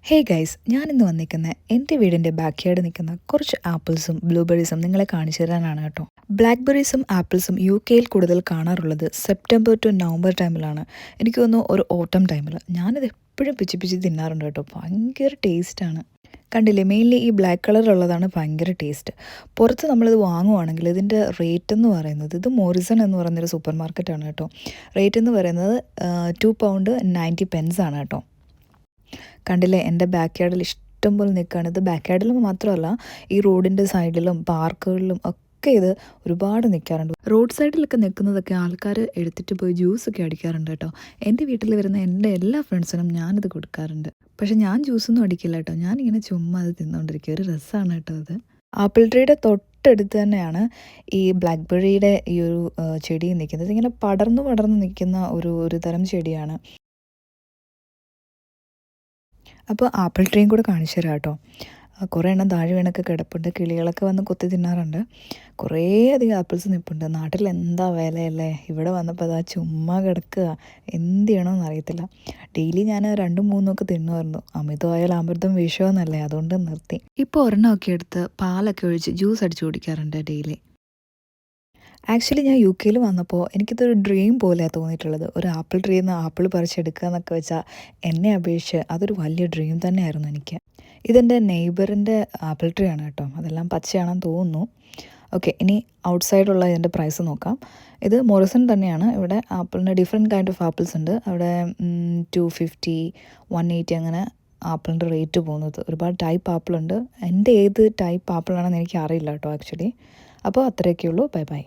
Hey guys, ഞാനിന്ന് വന്നിരിക്കുന്ന എൻ്റെ വീടിൻ്റെ ബാക്ക് യാർഡ് നിൽക്കുന്ന കുറച്ച് ആപ്പിൾസും ബ്ലൂബെറീസും നിങ്ങളെ കാണിച്ചു തരാനാണ് കേട്ടോ. ബ്ലാക്ക്ബെറീസും ആപ്പിൾസും UK-യിൽ കൂടുതൽ കാണാറുള്ളത് സെപ്റ്റംബർ ടു നവംബർ ടൈമിലാണ്. എനിക്ക് തോന്നുന്നു ഒരു ഓട്ടം ടൈമിൽ. ഞാനിത് എപ്പോഴും പിച്ചി പിച്ചി തിന്നാറുണ്ട് കേട്ടോ. ഭയങ്കര ടേസ്റ്റാണ്. കണ്ടില്ലേ, മെയിൻലി ഈ ബ്ലാക്ക് കളറുള്ളതാണ് ഭയങ്കര ടേസ്റ്റ്. പുറത്ത് നമ്മളിത് വാങ്ങുവാണെങ്കിൽ ഇതിൻ്റെ റേറ്റ് എന്ന് പറയുന്നത്, ഇത് മോറിസൺ എന്ന് പറയുന്നൊരു സൂപ്പർ മാർക്കറ്റാണ് കേട്ടോ. റേറ്റ് എന്ന് പറയുന്നത് £2.90 ആണ് കേട്ടോ. കണ്ടില്ലേ, എൻ്റെ ബാക്ക് യാർഡിൽ ഇഷ്ടം പോലെ നിൽക്കുകയാണ്. ഇത് ബാക്ക് യാർഡിൽ മാത്രമല്ല, ഈ റോഡിൻ്റെ സൈഡിലും പാർക്കുകളിലും ഒക്കെ ഇത് ഒരുപാട് നിൽക്കാറുണ്ട്. റോഡ് സൈഡിലൊക്കെ നിൽക്കുന്നതൊക്കെ ആൾക്കാർ എടുത്തിട്ട് പോയി ജ്യൂസൊക്കെ അടിക്കാറുണ്ട് കേട്ടോ. എൻ്റെ വീട്ടിൽ വരുന്ന എൻ്റെ എല്ലാ ഫ്രണ്ട്സിനും ഞാനിത് കൊടുക്കാറുണ്ട്. പക്ഷെ ഞാൻ ജ്യൂസൊന്നും അടിക്കില്ല കേട്ടോ. ഞാനിങ്ങനെ ചുമ്മാ അത് തിന്നുകൊണ്ടിരിക്കുക. ഒരു രസമാണ് കേട്ടോ അത്. ആപ്പിൾ ട്രീയുടെ തൊട്ടടുത്ത് തന്നെയാണ് ഈ ബ്ലാക്ക്ബെറിയുടെ ഈ ഒരു ചെടി നിൽക്കുന്നത്. ഇങ്ങനെ പടർന്നു പടർന്ന് നിൽക്കുന്ന ഒരു തരം ചെടിയാണ്. അപ്പോൾ ആപ്പിൾ ട്രീയും കൂടെ കാണിച്ചു തരാം കേട്ടോ. കുറേ എണ്ണം താഴെ വീണൊക്കെ കിടപ്പുണ്ട്. കിളികളൊക്കെ വന്ന് കൊത്തി തിന്നാറുണ്ട്. കുറേ അധികം ആപ്പിൾസ് നിൽപ്പുണ്ട്. നാട്ടിൽ എന്താ വിലയല്ലേ. ഇവിടെ വന്നപ്പോൾ അതാ ചുമ്മാ കിടക്കുക. എന്ത് ചെയ്യണമെന്ന് അറിയത്തില്ല. ഡെയിലി ഞാൻ 2-3 ഒക്കെ തിന്നുമായിരുന്നു. അമിതമായാൽ അമൃതം വിഷമെന്നല്ലേ, അതുകൊണ്ട് നിർത്തി. ഇപ്പോൾ ഒരെണ്ണമൊക്കെ എടുത്ത് പാലൊക്കെ ഒഴിച്ച് ജ്യൂസ് അടിച്ച് കുടിക്കാറുണ്ട് ഡെയിലി. ആക്ച്വലി ഞാൻ UK-യിൽ വന്നപ്പോൾ എനിക്കിതൊരു ഡ്രീം പോലെയാണ് തോന്നിയിട്ടുള്ളത്. ഒരു ആപ്പിൾ ട്രീയിൽ നിന്ന് ആപ്പിൾ പറിച്ചെടുക്കുക എന്നൊക്കെ വെച്ചാൽ എന്നെ അപേക്ഷിച്ച് അതൊരു വലിയ ഡ്രീം തന്നെയായിരുന്നു എനിക്ക്. ഇതെൻ്റെ നെയ്ബറിൻ്റെ ആപ്പിൾ ട്രീ ആണ് കേട്ടോ. അതെല്ലാം പച്ചയാണെന്ന് തോന്നുന്നു. ഓക്കെ, ഇനി ഔട്ട്സൈഡുള്ള ഇതിൻ്റെ പ്രൈസ് നോക്കാം. ഇത് മോറിസൺ തന്നെയാണ്. ഇവിടെ ആപ്പിളിൻ്റെ ഡിഫറെൻറ്റ് കൈൻഡ് ഓഫ് ആപ്പിൾസ് ഉണ്ട്. അവിടെ 250, 180 അങ്ങനെ ആപ്പിളിൻ്റെ റേറ്റ് പോകുന്നത്. ഒരുപാട് ടൈപ്പ് ആപ്പിളുണ്ട്. എൻ്റെ ഏത് ടൈപ്പ് ആപ്പിളാണെന്ന് എനിക്ക് അറിയില്ല കേട്ടോ ആക്ച്വലി. അപ്പോൾ അത്രയൊക്കെയുള്ളൂ. Bye bye.